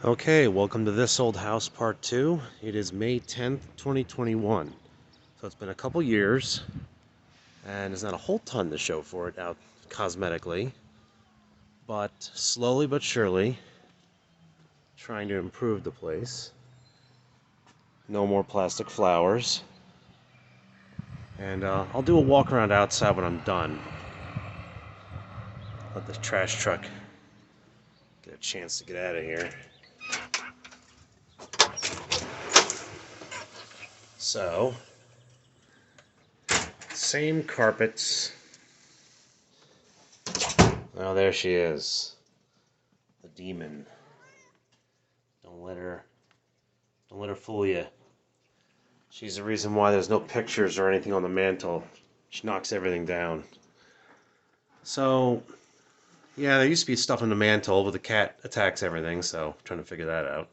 Okay, welcome to This Old House Part 2. It is May 10th, 2021. So it's been a couple years, and there's not a whole ton to show for it out cosmetically, but slowly but surely, trying to improve the place. No more plastic flowers. And I'll do a walk around outside when I'm done. Let the trash truck get a chance to get out of here. So, same carpets. Oh, there she is. The demon. Don't let her fool you. She's the reason why there's no pictures or anything on the mantle. She knocks everything down. So, yeah, there used to be stuff on the mantle, but the cat attacks everything, so I'm trying to figure that out.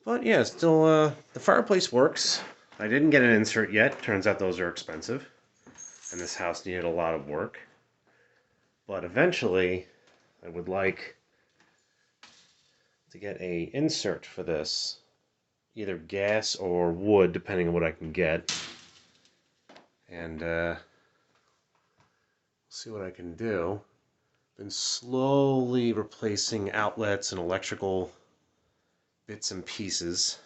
But yeah, still, the fireplace works. I didn't get an insert yet. Turns out those are expensive. And this house needed a lot of work. But eventually, I would like to get a insert for this. Either gas or wood, depending on what I can get. And, see what I can do. Been slowly replacing outlets and electrical bits and pieces,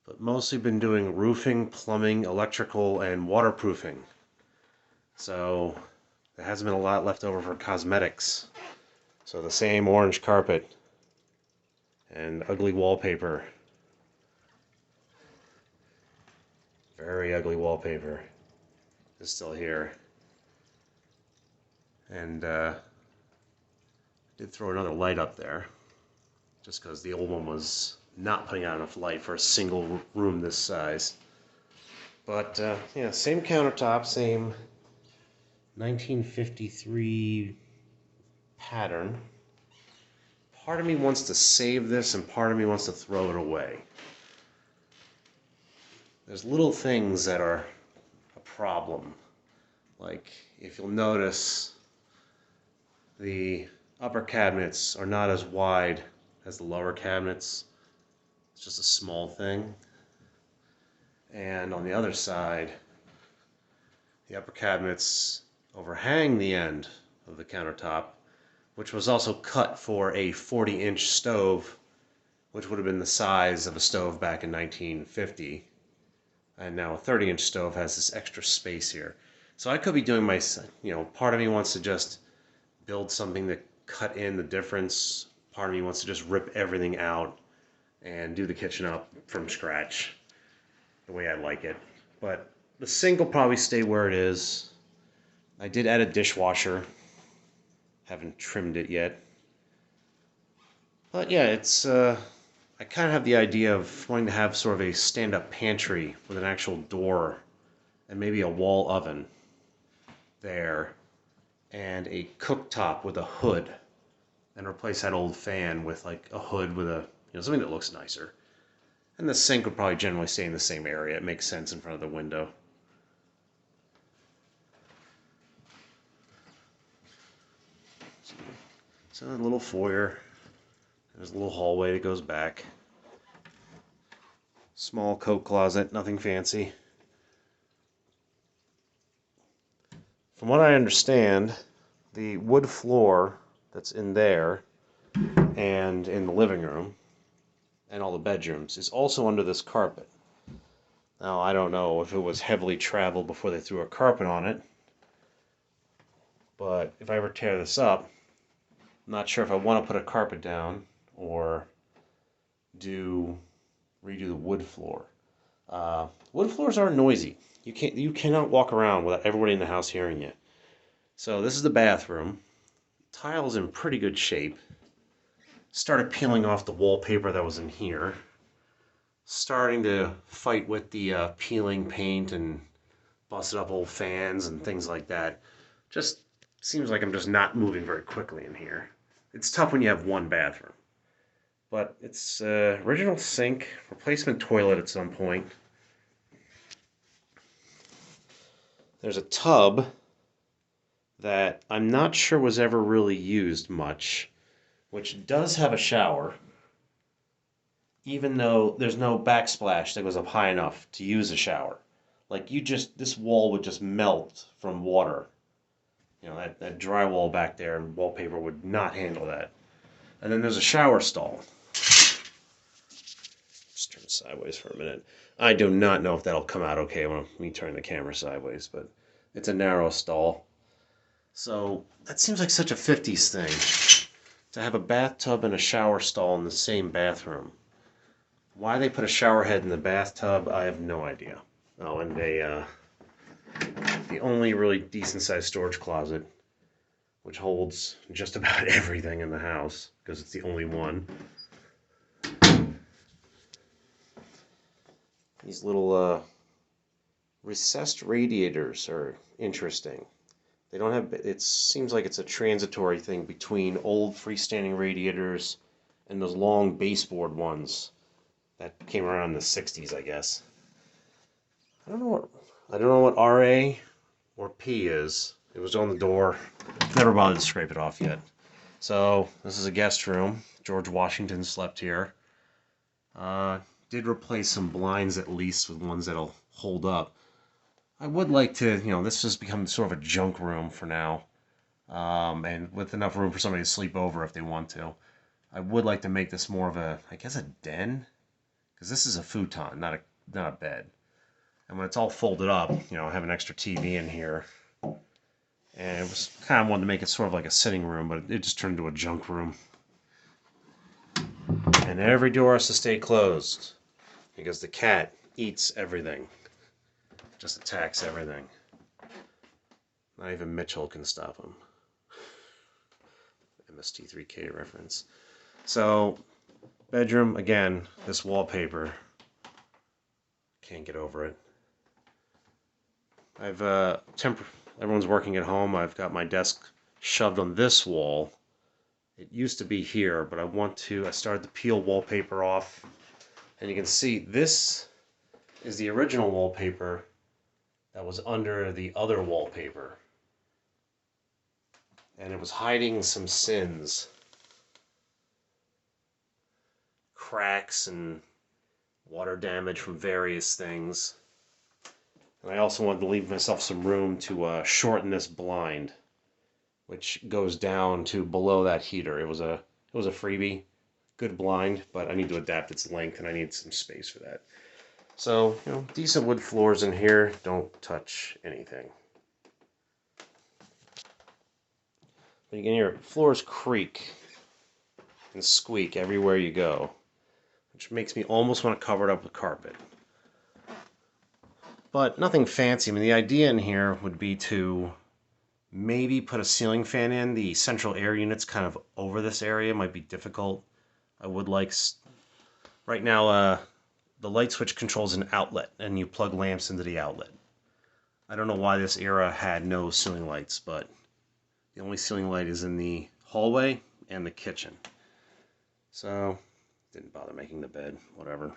but mostly been doing roofing, plumbing, electrical, and waterproofing. So there hasn't been a lot left over for cosmetics. So the same orange carpet and ugly wallpaper. Very ugly wallpaper is still here. And did throw another light up there, just because the old one was not putting out enough light for a single room this size. But yeah, same countertop, same 1953 pattern. Part of me wants to save this, and part of me wants to throw it away. There's little things that are a problem. Like, if you'll notice, the upper cabinets are not as wide as the lower cabinets. It's just a small thing. And on the other side, the upper cabinets overhang the end of the countertop, which was also cut for a 40-inch stove, which would have been the size of a stove back in 1950. And now a 30-inch stove has this extra space here. So I could be doing my, part of me wants to just build something to cut in the difference. Part of me wants to just rip everything out and do the kitchen up from scratch the way I like it. But the sink will probably stay where it is. I did add a dishwasher. Haven't trimmed it yet. But yeah, it's I kind of have the idea of wanting to have sort of a stand-up pantry with an actual door and maybe a wall oven there and a cooktop with a hood, and replace that old fan with like a hood with a, something that looks nicer. And the sink would probably generally stay in the same area. It makes sense in front of the window. So a little foyer. There's a little hallway that goes back. Small coat closet, nothing fancy. From what I understand, the wood floor that's in there and in the living room and all the bedrooms is also under this carpet. Now, I don't know if it was heavily traveled before they threw a carpet on it, but if I ever tear this up, I'm not sure if I want to put a carpet down or redo the wood floor. Wood floors are noisy. You cannot walk around without everybody in the house hearing you. So this is the bathroom. Tile's in pretty good shape. Started peeling off the wallpaper that was in here. Starting to fight with the peeling paint and busted up old fans and things like that. Just seems like I'm just not moving very quickly in here. It's tough when you have one bathroom. But it's original sink, replacement toilet at some point. There's a tub that I'm not sure was ever really used much. which does have a shower, even though there's no backsplash that goes up high enough to use a shower. Like this wall would just melt from water. You know, that drywall back there and wallpaper would not handle that. And then there's a shower stall. Just turn it sideways for a minute. I do not know if that'll come out okay when we turn the camera sideways, but it's a narrow stall. So that seems like such a 50s thing, to have a bathtub and a shower stall in the same bathroom. Why they put a shower head in the bathtub, I have no idea. Oh, and the only really decent sized storage closet, which holds just about everything in the house, because it's the only one. These little recessed radiators are interesting. They don't have, it seems like it's a transitory thing between old freestanding radiators and those long baseboard ones that came around in the 60s, I guess. I don't know what RA or P is. It was on the door. Never bothered to scrape it off yet. So this is a guest room. George Washington slept here. Did replace some blinds at least with ones that'll hold up. I would like to, this has become sort of a junk room for now, and with enough room for somebody to sleep over if they want to. I would like to make this more of a, I guess, a den, because this is a futon, not a bed. And when it's all folded up, I have an extra TV in here, and it was kind of wanted to make it sort of like a sitting room, but it just turned into a junk room. And every door has to stay closed, because the cat eats everything. Just attacks everything. Not even Mitchell can stop him. MST3K reference. So, bedroom, again, this wallpaper. Can't get over it. Everyone's working at home. I've got my desk shoved on this wall. It used to be here, but I started to peel wallpaper off. And you can see this is the original wallpaper that was under the other wallpaper. And it was hiding some sins. Cracks and water damage from various things. And I also wanted to leave myself some room to shorten this blind, which goes down to below that heater. It was a freebie, good blind, but I need to adapt its length and I need some space for that. So, decent wood floors in here. Don't touch anything. But you can hear floors creak and squeak everywhere you go, which makes me almost want to cover it up with carpet. But nothing fancy. I mean, the idea in here would be to maybe put a ceiling fan in. The central air unit's kind of over this area. Might be difficult. I would like... Right now, the light switch controls an outlet, and you plug lamps into the outlet. I don't know why this era had no ceiling lights, but the only ceiling light is in the hallway and the kitchen. So, didn't bother making the bed, whatever.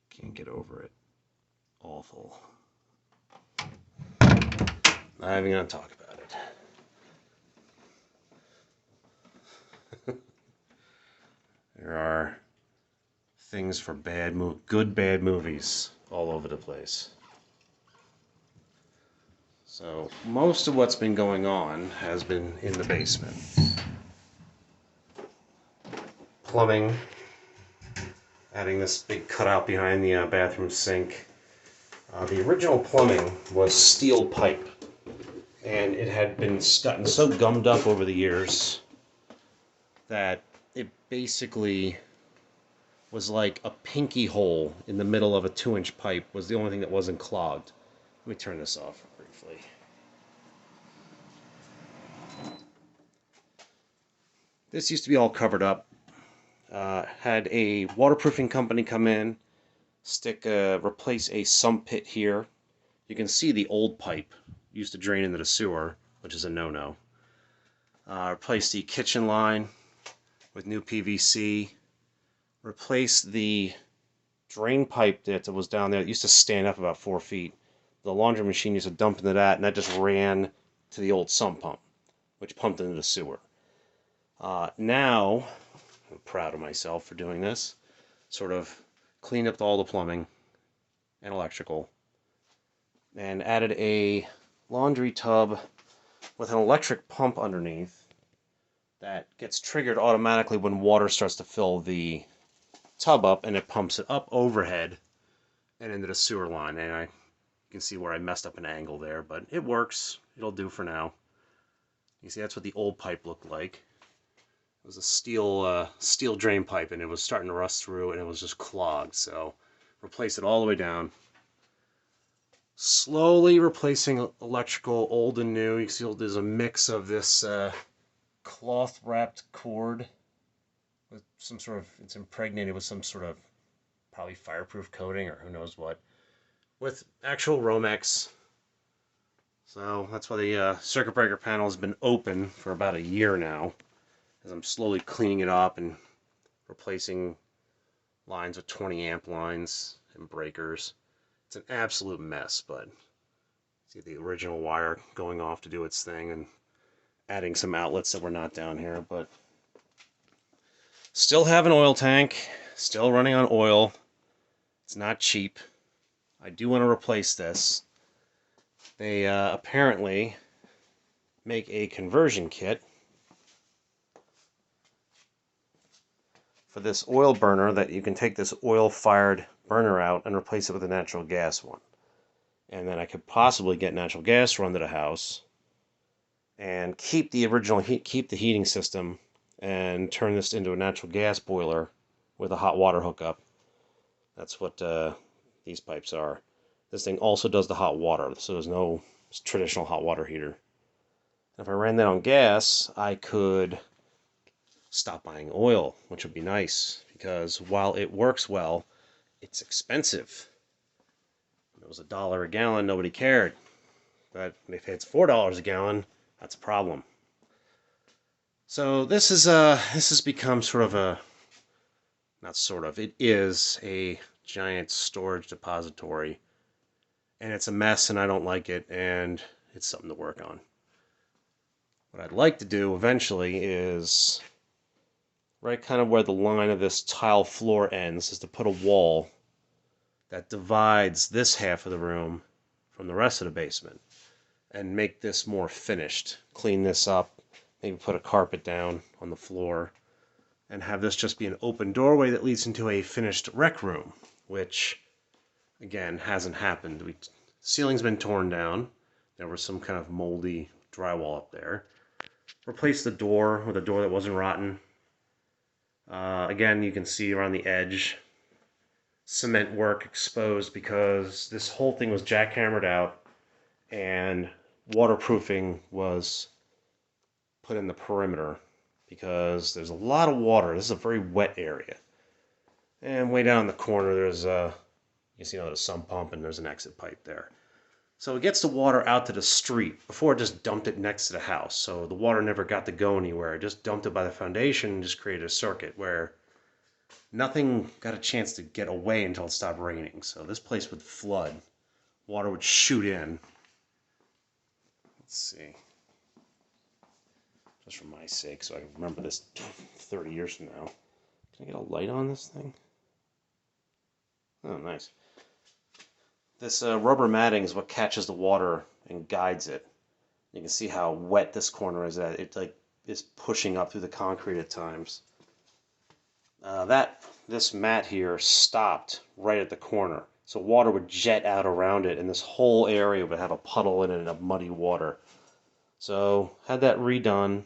Can't get over it. Awful. Not even going to talk about it. There are things for good bad movies all over the place. So most of what's been going on has been in the basement. Plumbing, adding this big cutout behind the bathroom sink. The original plumbing was steel pipe, and it had gotten so gummed up over the years that it basically was like a pinky hole in the middle of a 2-inch pipe was the only thing that wasn't clogged. Let me turn this off briefly. This used to be all covered up. Had a waterproofing company come in, replace a sump pit here. You can see the old pipe used to drain into the sewer, which is a no-no. Replace the kitchen line with new PVC. Replace the drain pipe that was down there. It used to stand up about 4 feet. the laundry machine used to dump into that, and that just ran to the old sump pump, which pumped into the sewer. Now, I'm proud of myself for doing this, sort of cleaned up all the plumbing and electrical, and added a laundry tub with an electric pump underneath that gets triggered automatically when water starts to fill the tub up, and it pumps it up overhead and into the sewer line. And you can see where I messed up an angle there, but it works. It'll do for now. You see, that's what the old pipe looked like. It was a steel drain pipe, and it was starting to rust through, and it was just clogged. So replaced it all the way down. Slowly replacing electrical, old and new. You can see there's a mix of this cloth-wrapped cord with some sort of, it's impregnated with some sort of probably fireproof coating or who knows what, with actual Romex. So that's why the circuit breaker panel has been open for about a year now, as I'm slowly cleaning it up and replacing lines with 20 amp lines and breakers. It's an absolute mess, but see the original wire going off to do its thing and adding some outlets that were not down here, but still have an oil tank, still running on oil. It's not cheap. I do want to replace this. They apparently make a conversion kit for this oil burner that you can take this oil-fired burner out and replace it with a natural gas one. And then I could possibly get natural gas run to the house and keep the original heat, keep the heating system, and turn this into a natural gas boiler with a hot water hookup. That's what these pipes are. This thing also does the hot water, so there's no traditional hot water heater. If I ran that on gas, I could stop buying oil, which would be nice, because while it works well, it's expensive. If it was $1 a gallon, nobody cared. But if it's $4 a gallon, that's a problem. So this has become sort of a, not sort of, it is a giant storage depository, and it's a mess, and I don't like it, and it's something to work on. What I'd like to do eventually is, right kind of where the line of this tile floor ends, is to put a wall that divides this half of the room from the rest of the basement and make this more finished. Clean this up, maybe put a carpet down on the floor, and have this just be an open doorway that leads into a finished rec room, which, again, hasn't happened. The ceiling's been torn down. There was some kind of moldy drywall up there. Replaced the door with a door that wasn't rotten. Again, you can see around the edge, cement work exposed because this whole thing was jackhammered out and waterproofing was put in the perimeter because there's a lot of water. This is a very wet area. And way down in the corner there's you see there's a sump pump and there's an exit pipe there. So it gets the water out to the street. Before it just dumped it next to the house. So the water never got to go anywhere. It just dumped it by the foundation and just created a circuit where nothing got a chance to get away until it stopped raining. So this place would flood. Water would shoot in. Let's see. Just for my sake, so I can remember this 30 years from now. Can I get a light on this thing? Oh, nice. This rubber matting is what catches the water and guides it. You can see how wet this corner is. That it like is pushing up through the concrete at times. This mat here stopped right at the corner, so water would jet out around it, and this whole area would have a puddle in it and a muddy water. So had that redone.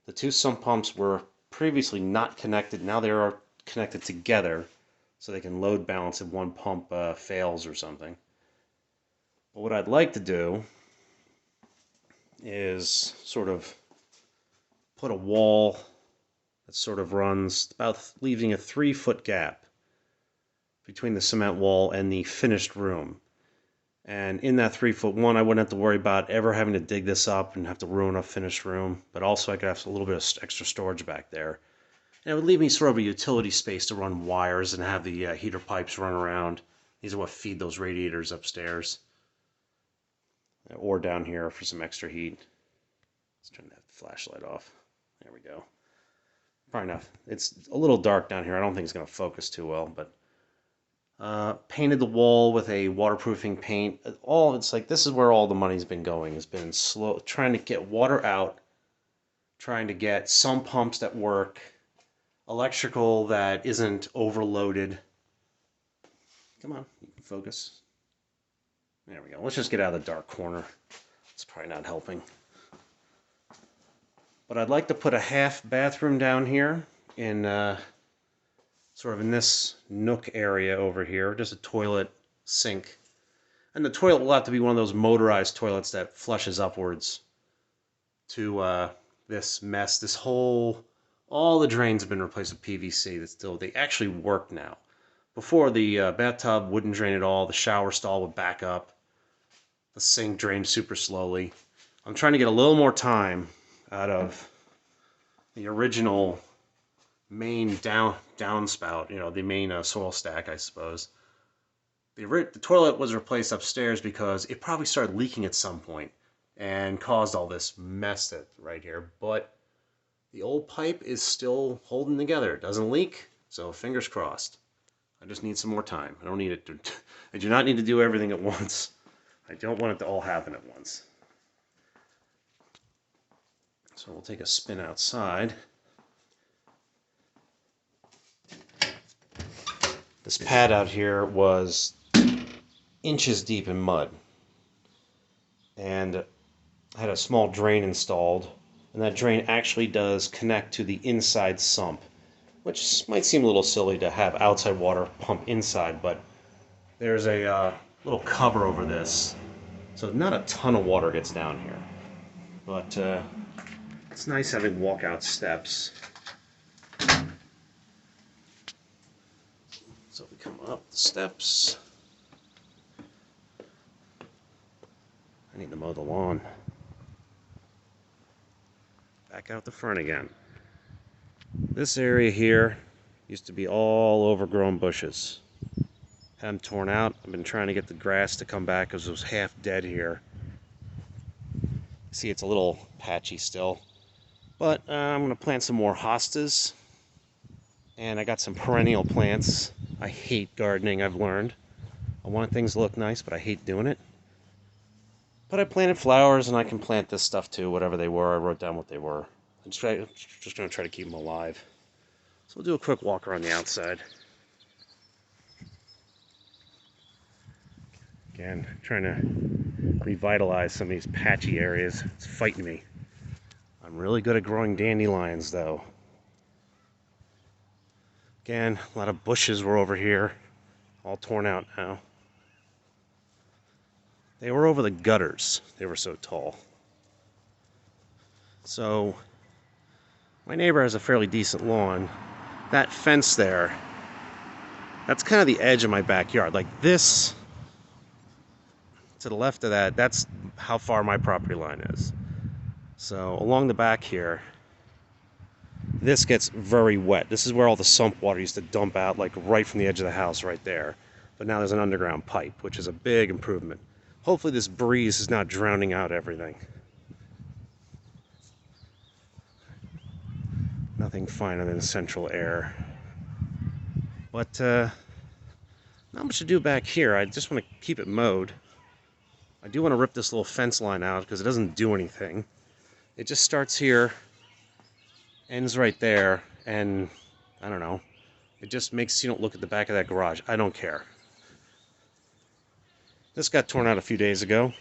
The two sump pumps were previously not connected. Now they are connected together, so they can load balance if one pump fails or something. But what I'd like to do is sort of put a wall that sort of runs about leaving a 3-foot gap between the cement wall and the finished room. And in that 3-foot one, I wouldn't have to worry about ever having to dig this up and have to ruin a finished room. But also I could have a little bit of extra storage back there. And it would leave me sort of a utility space to run wires and have the heater pipes run around. These are what feed those radiators upstairs. or down here for some extra heat. Let's turn that flashlight off. There we go. Probably not. It's a little dark down here. I don't think it's going to focus too well, but painted the wall with a waterproofing paint. It's like this is where all the money's been going. It's been trying to get water out, trying to get sump pumps that work, electrical that isn't overloaded. Come on, you can focus. There we go. Let's just get out of the dark corner. It's probably not helping. But I'd like to put a half bathroom down here in sort of in this nook area over here. Just a toilet, sink. And the toilet will have to be one of those motorized toilets that flushes upwards to this mess. All the drains have been replaced with PVC. They actually work now. Before, the bathtub wouldn't drain at all. The shower stall would back up. The sink drained super slowly. I'm trying to get a little more time out of the original main downspout, the main soil stack, I suppose. The toilet was replaced upstairs because it probably started leaking at some point and caused all this mess right here. But the old pipe is still holding together. It doesn't leak, so fingers crossed. I just need some more time. I do not need to do everything at once. I don't want it to all happen at once. So we'll take a spin outside. This pad out here was inches deep in mud. And I had a small drain installed. And that drain actually does connect to the inside sump, which might seem a little silly to have outside water pump inside, but there's a little cover over this. So not a ton of water gets down here. But it's nice having walkout steps. So we come up the steps. I need to mow the lawn. Back out the front again. This area here used to be all overgrown bushes. Had them torn out. I've been trying to get the grass to come back because it was half dead here. See, it's a little patchy still. But I'm going to plant some more hostas. And I got some perennial plants. I hate gardening, I've learned. I want things to look nice, but I hate doing it. But I planted flowers, and I can plant this stuff too, whatever they were. I wrote down what they were. I'm just going to try to keep them alive. So we'll do a quick walk around the outside. Again, trying to revitalize some of these patchy areas. It's fighting me. I'm really good at growing dandelions, though. Again, a lot of bushes were over here, all torn out now. They were over the gutters. They were so tall. So, my neighbor has a fairly decent lawn. That fence there, that's kind of the edge of my backyard. Like this, to the left of that, that's how far my property line is. So, along the back here, this gets very wet. This is where all the sump water used to dump out, like right from the edge of the house right there. But now there's an underground pipe, which is a big improvement. Hopefully this breeze is not drowning out everything. Nothing finer than central air. But not much to do back here. I just want to keep it mowed. I do want to rip this little fence line out because it doesn't do anything. It just starts here, ends right there, and I don't know. It just makes you don't look at the back of that garage. I don't care. This got torn out a few days ago.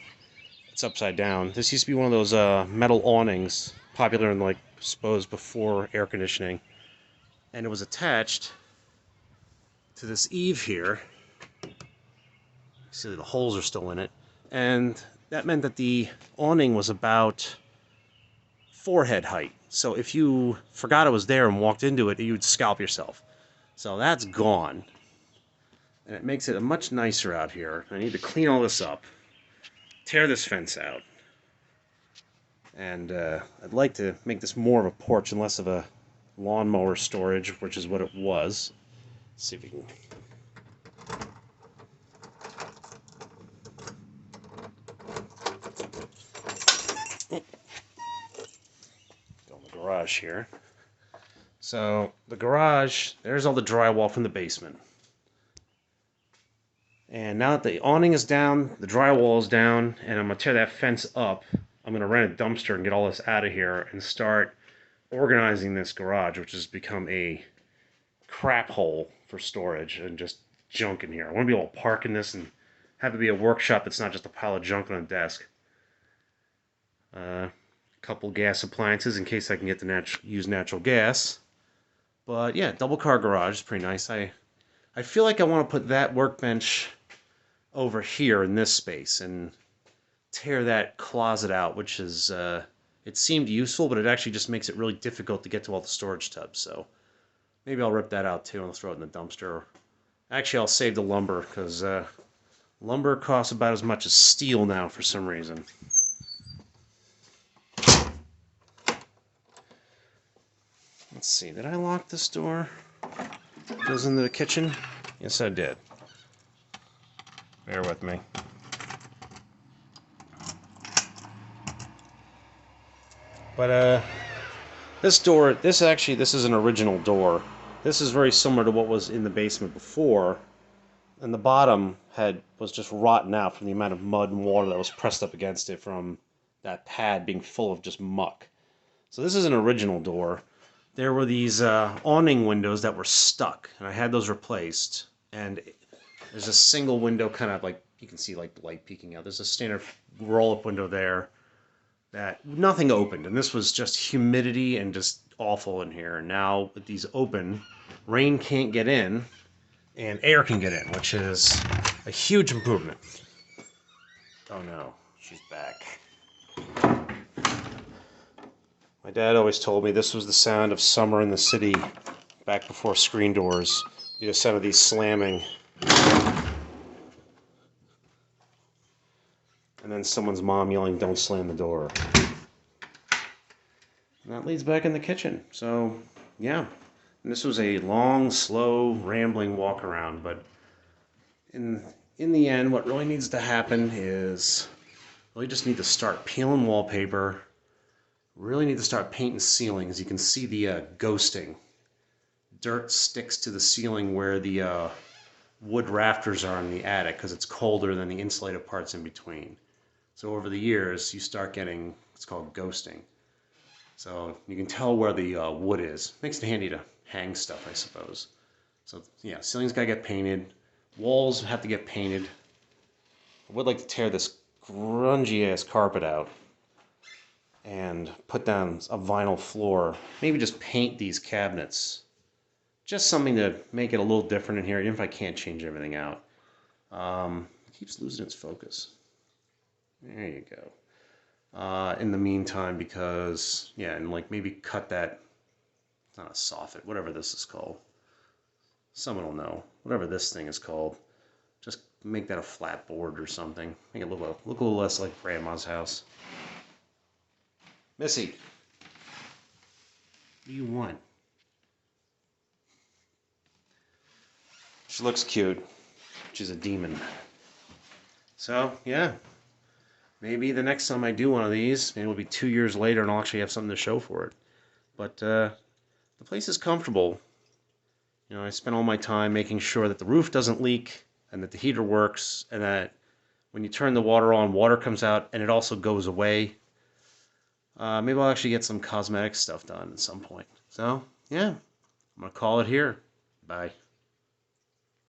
It's upside down. This used to be one of those metal awnings, popular in, like, suppose before air conditioning. And it was attached to this eave here. See, the holes are still in it. And that meant that the awning was about forehead height. So if you forgot it was there and walked into it, you'd scalp yourself. So that's gone. And it makes it much nicer out here. I need to clean all this up. Tear this fence out. And I'd like to make this more of a porch and less of a lawnmower storage, which is what it was. Let's see if we can... Go in the garage here. So the garage, there's all the drywall from the basement. And now that the awning is down, the drywall is down, and I'm going to tear that fence up, I'm going to rent a dumpster and get all this out of here and start organizing this garage, which has become a crap hole for storage and just junk in here. I want to be able to park in this and have it be a workshop that's not just a pile of junk on a desk. A couple gas appliances in case I can get to use natural gas. But yeah, double car garage is pretty nice. I feel like I want to put that workbench over here in this space and tear that closet out, which is it seemed useful, but it actually just makes it really difficult to get to all the storage tubs. So maybe I'll rip that out too and I'll throw it in the dumpster. Actually, I'll save the lumber because lumber costs about as much as steel now for some reason. Let's see, did I lock this door? Goes into the kitchen? Yes, I did. Bear with me. But this door, this is an original door. This is very similar to what was in the basement before, and the bottom was just rotten out from the amount of mud and water that was pressed up against it from that pad being full of just muck. So this is an original door. There were these awning windows that were stuck, and I had those replaced. And there's a single window, kind of like you can see like light peeking out. There's a standard roll-up window there that nothing opened, and this was just humidity and just awful in here. And now with these open, rain can't get in, and air can get in, which is a huge improvement. Oh no, she's back. My dad always told me this was the sound of summer in the city back before screen doors. You just sound of these slamming. And then someone's mom yelling, "Don't slam the door." And that leads back in the kitchen. So, yeah. And this was a long, slow, rambling walk around, but in the end, what really needs to happen is really just need to start peeling wallpaper. Really need to start painting ceilings. You can see the ghosting. Dirt sticks to the ceiling where the wood rafters are in the attic because it's colder than the insulated parts in between. So over the years, you start getting what's called ghosting. So you can tell where the wood is. Makes it handy to hang stuff, I suppose. So yeah, ceilings gotta get painted. Walls have to get painted. I would like to tear this grungy ass carpet out and put down a vinyl floor. Maybe just paint these cabinets. Just something to make it a little different in here, even if I can't change everything out. It keeps losing its focus. There you go. In the meantime, because, yeah, and like maybe cut that, it's not a soffit, whatever this is called. Someone will know. Whatever this thing is called. Just make that a flat board or something. Make it look a little less like Grandma's house. Missy, what do you want? She looks cute. She's a demon. So, yeah. Maybe the next time I do one of these, maybe it'll be 2 years later and I'll actually have something to show for it. But the place is comfortable. You know, I spent all my time making sure that the roof doesn't leak and that the heater works and that when you turn the water on, water comes out and it also goes away. Maybe I'll actually get some cosmetic stuff done at some point. So, yeah, I'm going to call it here. Bye.